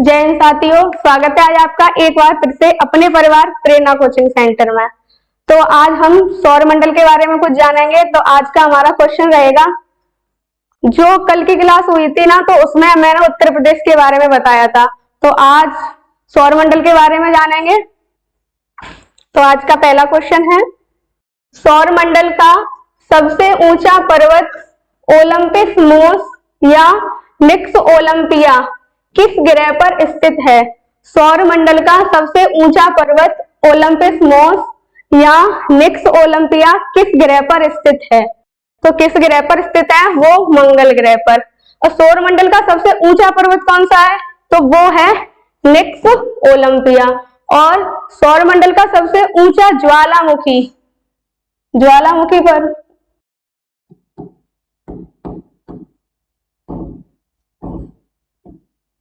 जय हिंद साथियों, स्वागत है आज आपका एक बार फिर से अपने परिवार प्रेरणा कोचिंग सेंटर में। तो आज हम सौर मंडल के बारे में कुछ जानेंगे। तो आज का हमारा क्वेश्चन रहेगा, जो कल की क्लास हुई थी ना, तो उसमें मैंने उत्तर प्रदेश के बारे में बताया था। तो आज सौर मंडल के बारे में जानेंगे। तो आज का पहला क्वेश्चन है, सौर मंडल का सबसे ऊंचा पर्वत ओलंपस मोस या निक्स ओलंपिया किस ग्रह पर स्थित है? सौर मंडल का सबसे ऊंचा पर्वत ओलंपस मोस या निक्स ओलंपिया किस ग्रह पर स्थित है? तो किस ग्रह पर स्थित है? वो मंगल ग्रह पर। और सौर मंडल का सबसे ऊंचा पर्वत कौन सा है? तो वो है निक्स ओलंपिया। और सौर मंडल का सबसे ऊंचा ज्वालामुखी पर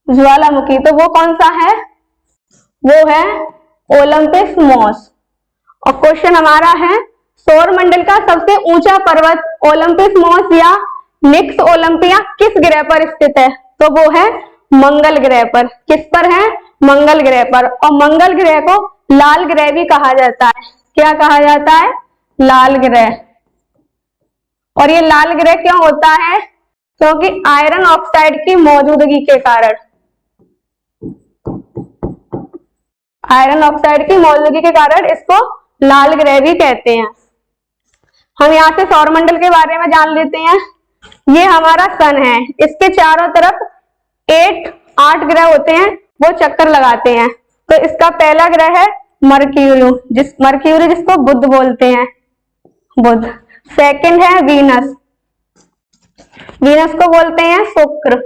ज्वालामुखी, तो वो कौन सा है? वो है ओलंपस मोस। और क्वेश्चन हमारा है, सौर मंडल का सबसे ऊंचा पर्वत ओलंपस मोस या निक्स ओलंपिया किस ग्रह पर स्थित है? तो वो है मंगल ग्रह पर। किस पर है? मंगल ग्रह पर। और मंगल ग्रह को लाल ग्रह भी कहा जाता है। क्या कहा जाता है? लाल ग्रह। और ये लाल ग्रह क्यों होता है? क्योंकि आयरन ऑक्साइड की मौजूदगी के कारण, आयरन ऑक्साइड की मौजूदगी के कारण इसको लाल ग्रह भी कहते हैं। हम यहाँ से सौर मंडल के बारे में जान लेते हैं। ये हमारा सन है, इसके चारों तरफ 8 ग्रह होते हैं, वो चक्कर लगाते हैं। तो इसका पहला ग्रह है मर्क्यूरी, जिसको बुध बोलते हैं, बुध। सेकंड है वीनस को बोलते हैं शुक्र।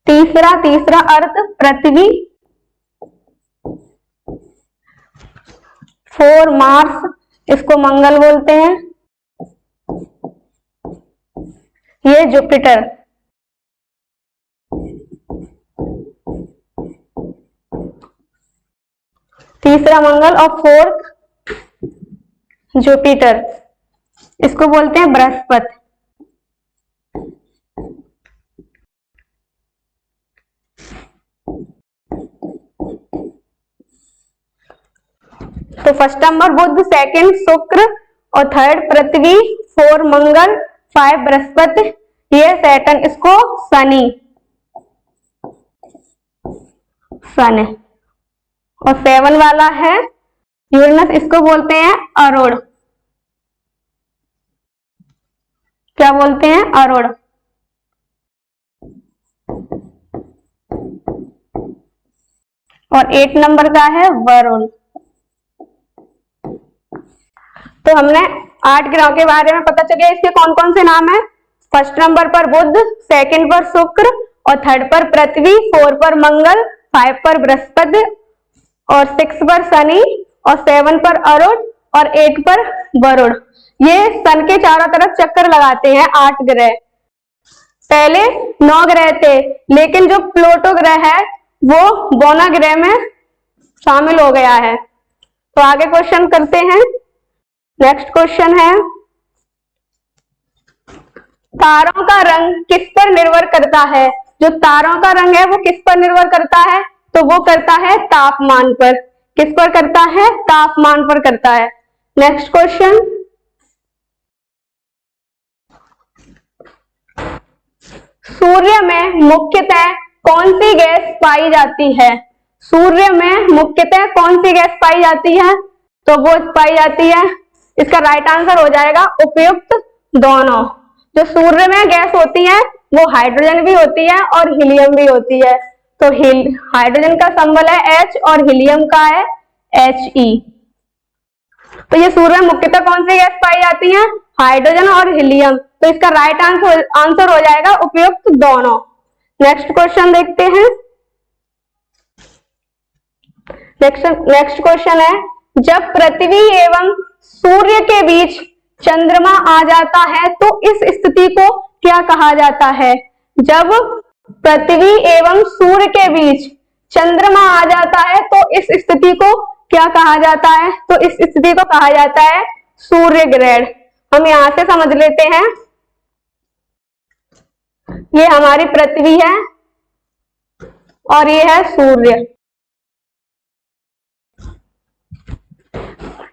तीसरा अर्थ पृथ्वी। 4 मार्स, इसको मंगल बोलते हैं, ये जुपिटर। तीसरा मंगल और 4th जुपिटर, इसको बोलते हैं बृहस्पति। तो फर्स्ट नंबर बुध, सेकंड शुक्र और थर्ड पृथ्वी, 4 मंगल, 5 बृहस्पति, ये सैटर्न, इसको शनि है। और 7 वाला है यूरेनस, इसको बोलते हैं अरुण। क्या बोलते हैं? अरुण। और 8 नंबर का है वरुण। तो हमने 8 ग्रहों के बारे में पता चल गया, इसके कौन कौन से नाम है। फर्स्ट नंबर पर बुध, सेकंड पर शुक्र और थर्ड पर पृथ्वी, 4 पर मंगल, 5 पर बृहस्पति और 6 पर शनि और 7 पर अरुण और 8 पर वरुण। ये सन के चारों तरफ चक्कर लगाते हैं 8 ग्रह। पहले 9 ग्रह थे, लेकिन जो प्लूटो ग्रह है वो बोना ग्रह में शामिल हो गया है। तो आगे क्वेश्चन करते हैं। नेक्स्ट क्वेश्चन है, तारों का रंग किस पर निर्भर करता है? जो तारों का रंग है वो किस पर निर्भर करता है? तो वो करता है तापमान पर। किस पर करता है? तापमान पर करता है। नेक्स्ट क्वेश्चन, सूर्य में मुख्यतः कौन सी गैस पाई जाती है? सूर्य में मुख्यतः कौन सी गैस पाई जाती है? तो वो पाई जाती है, इसका राइट आंसर हो जाएगा उपयुक्त दोनों। जो सूर्य में गैस होती है वो हाइड्रोजन भी होती है और हीलियम भी होती है। तो हाइड्रोजन का सिंबल है H और हीलियम का है He। तो ये सूर्य में मुख्यतः कौन सी गैस पाई जाती है? हाइड्रोजन और हीलियम। तो इसका राइट आंसर हो जाएगा उपयुक्त दोनों। नेक्स्ट क्वेश्चन देखते हैं। नेक्स्ट क्वेश्चन है, जब पृथ्वी एवं सूर्य के बीच चंद्रमा आ जाता है तो इस स्थिति को क्या कहा जाता है? जब पृथ्वी एवं सूर्य के बीच चंद्रमा आ जाता है तो इस स्थिति को क्या कहा जाता है? तो इस स्थिति को कहा जाता है सूर्य ग्रहण। हम यहां से समझ लेते हैं, ये हमारी पृथ्वी है और ये है सूर्य।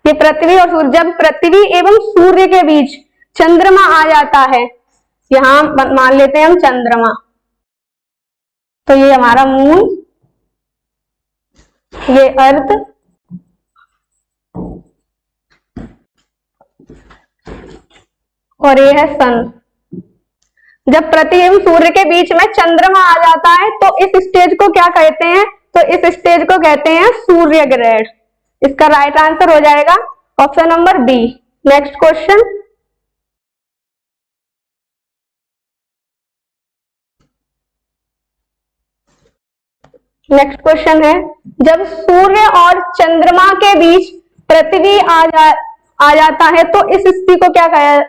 ये पृथ्वी और सूर्य, जब पृथ्वी एवं सूर्य के बीच चंद्रमा आ जाता है, यहां मान लेते हैं हम चंद्रमा, तो ये हमारा मून, ये अर्थ, और ये है सन। जब पृथ्वी एवं सूर्य के बीच में चंद्रमा आ जाता है तो इस स्टेज को क्या कहते हैं? तो इस स्टेज को कहते हैं सूर्य ग्रहण। इसका राइट आंसर हो जाएगा option number B. Next question, next question है, जब सूर्य और चंद्रमा के बीच पृथ्वी आ जाता है तो इस स्थिति को क्या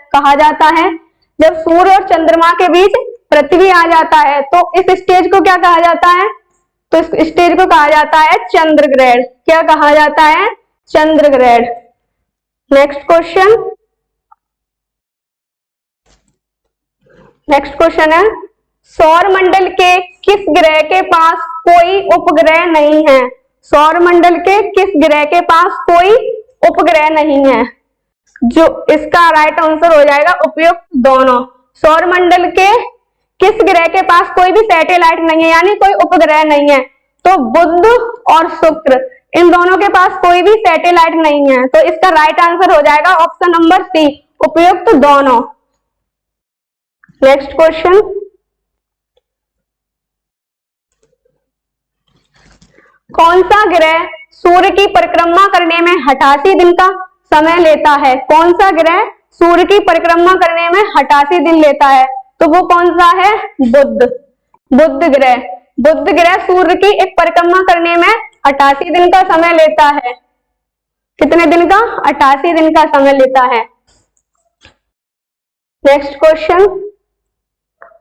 कहा जाता है? जब सूर्य और चंद्रमा के बीच पृथ्वी आ जाता है तो इस स्टेज को क्या कहा जाता है? तो इस स्टेज को कहा जाता है चंद्र ग्रहण। क्या कहा जाता है? चंद्र ग्रहण। नेक्स्ट क्वेश्चन, नेक्स्ट क्वेश्चन है, सौर मंडल के किस ग्रह के पास कोई उपग्रह नहीं है? सौर मंडल के किस ग्रह के पास कोई उपग्रह नहीं है? जो इसका राइट आंसर हो जाएगा उपयुक्त दोनों। सौर मंडल के किस ग्रह के पास कोई भी सैटेलाइट नहीं है, यानी कोई उपग्रह नहीं है, तो बुध और शुक्र, इन दोनों के पास कोई भी सैटेलाइट नहीं है, तो इसका राइट आंसर हो जाएगा ऑप्शन नंबर सी, उपयुक्त दोनों। नेक्स्ट क्वेश्चन, कौन सा ग्रह सूर्य की परिक्रमा करने में 88 दिन का समय लेता है? कौन सा ग्रह सूर्य की परिक्रमा करने में 88 दिन लेता है? तो वो कौन सा है? बुध। बुध ग्रह, बुध ग्रह सूर्य की एक परिक्रमा करने में 88 दिन का समय लेता है। कितने दिन का? 88 दिन का समय लेता है। नेक्स्ट क्वेश्चन,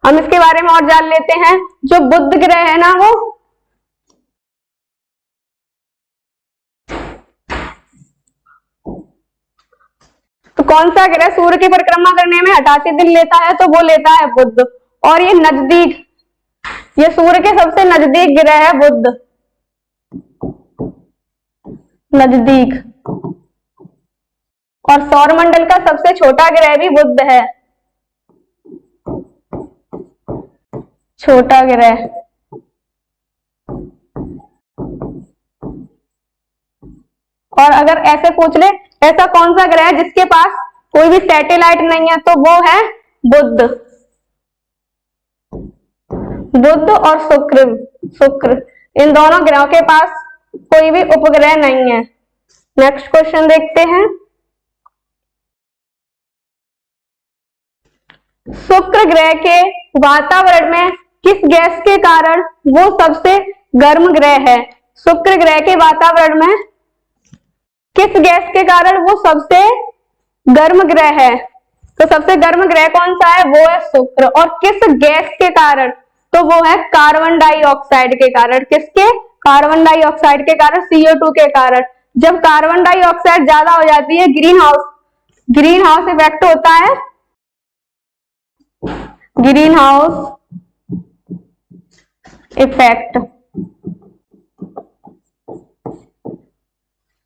हम इसके बारे में और जान लेते हैं। जो बुध ग्रह है ना, वो तो कौन सा ग्रह सूर्य की परिक्रमा करने में 88 दिन लेता है? तो वो लेता है बुध। और ये नजदीक, ये सूर्य के सबसे नजदीक ग्रह है बुध, नजदीक। और सौर मंडल का सबसे छोटा ग्रह भी बुध है, छोटा ग्रह। और अगर ऐसे पूछ ले, ऐसा कौन सा ग्रह है जिसके पास कोई भी सैटेलाइट नहीं है? तो वो है बुध। बुध और शुक्र, शुक्र, इन दोनों ग्रहों के पास कोई भी उपग्रह नहीं है। नेक्स्ट क्वेश्चन देखते हैं। शुक्र ग्रह के वातावरण में किस गैस के कारण वो सबसे गर्म ग्रह है? शुक्र ग्रह के वातावरण में किस गैस के कारण वो सबसे गर्म ग्रह है? तो सबसे गर्म ग्रह कौन सा है? वो है शुक्र। और किस गैस के कारण? तो वो है कार्बन डाइऑक्साइड के कारण। किसके? कार्बन डाइऑक्साइड के कारण, CO2 के कारण। जब कार्बन डाइऑक्साइड ज्यादा हो जाती है, ग्रीन हाउस इफेक्ट होता है, ग्रीन हाउस इफेक्ट।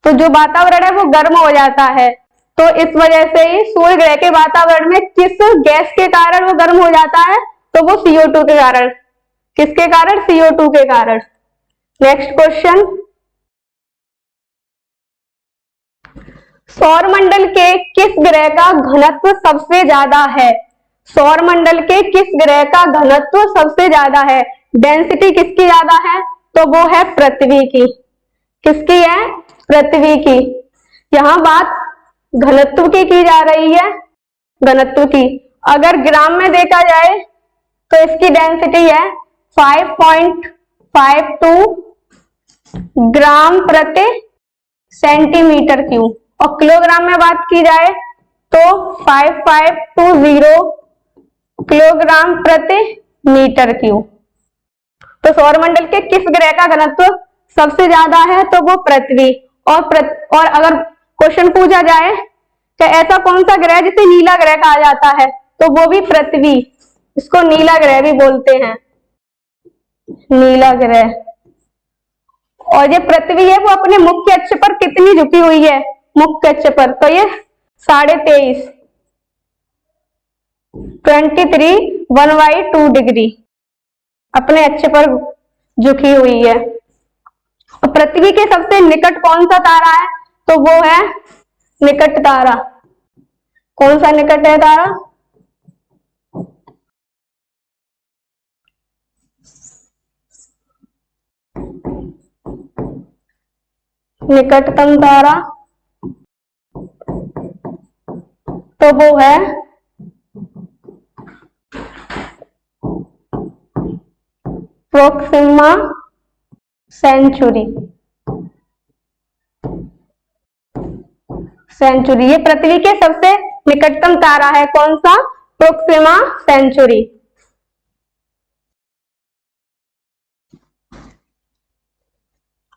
तो जो वातावरण है वो गर्म हो जाता है। तो इस वजह से ही सूर्य ग्रह के वातावरण में किस गैस के कारण वो गर्म हो जाता है? तो वो CO2 के कारण। किसके कारण? CO2 के कारण। नेक्स्ट क्वेश्चन, सौर मंडल के किस ग्रह का घनत्व सबसे ज्यादा है? सौर मंडल के किस ग्रह का घनत्व सबसे ज्यादा है? डेंसिटी किसकी ज्यादा है? तो वो है पृथ्वी की। किसकी है? पृथ्वी की। यहां बात घनत्व की जा रही है, घनत्व की। अगर ग्राम में देखा जाए तो इसकी डेंसिटी है 5.52 ग्राम प्रति सेंटीमीटर क्यूब। और किलोग्राम में बात की जाए तो 5520 किलोग्राम प्रति मीटर क्यूब। तो सौरमंडल के किस ग्रह का घनत्व सबसे ज्यादा है? तो वो पृथ्वी। और अगर क्वेश्चन पूछा जाए कि ऐसा कौन सा ग्रह जिसे नीला ग्रह कहा जाता है, तो वो भी पृथ्वी। इसको नीला ग्रह भी बोलते हैं, नीला ग्रह। और ये पृथ्वी है वो अपने मुख्य अक्ष पर कितनी झुकी हुई है, मुख्य अक्ष पर, तो ये 23.5 23 1/2 डिग्री अपने अक्ष पर झुकी हुई है। और पृथ्वी के सबसे निकट कौन सा तारा है, तो वो है निकट तारा। कौन सा निकट है तारा, निकटतम तारा, तो वो है प्रोक्सिमा सेंचुरी। ये पृथ्वी के सबसे निकटतम तारा है, कौन सा, प्रोक्सिमा सेंचुरी।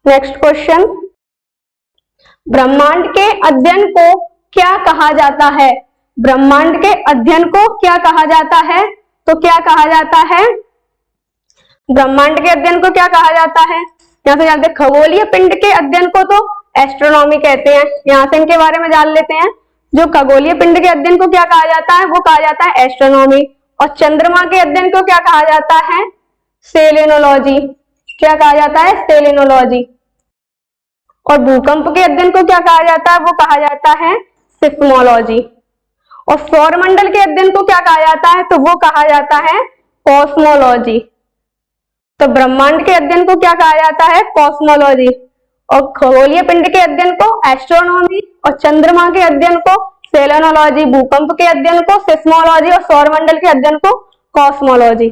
नेक्स्ट क्वेश्चन, ब्रह्मांड के अध्ययन को क्या कहा जाता है, ब्रह्मांड के अध्ययन को क्या कहा जाता है, तो क्या कहा जाता है, ब्रह्मांड के अध्ययन को क्या कहा जाता है, यहाँ से जानते हैं खगोलीय पिंड के अध्ययन को तो एस्ट्रोनॉमी कहते हैं। यहाँ से इनके बारे में जान लेते हैं, जो खगोलीय पिंड के अध्ययन को क्या कहा जाता है, वो कहा जाता है एस्ट्रोनॉमी। और चंद्रमा के अध्ययन को क्या कहा जाता है, सेलेनोलॉजी। क्या कहा जाता है, सेलेनोलॉजी। और भूकंप के अध्ययन को क्या कहा जाता है, वो कहा जाता है सिस्मोलॉजी। और सौरमंडल के अध्ययन को क्या कहा जाता है, तो वो कहा जाता है कॉस्मोलॉजी। तो ब्रह्मांड के अध्ययन को क्या कहा जाता है, कॉस्मोलॉजी। और खगोलीय पिंड के अध्ययन को एस्ट्रोनॉमी, और चंद्रमा के अध्ययन को सेलेनोलॉजी, भूकंप के अध्ययन को सिस्मोलॉजी, और सौरमंडल के अध्ययन को कॉस्मोलॉजी।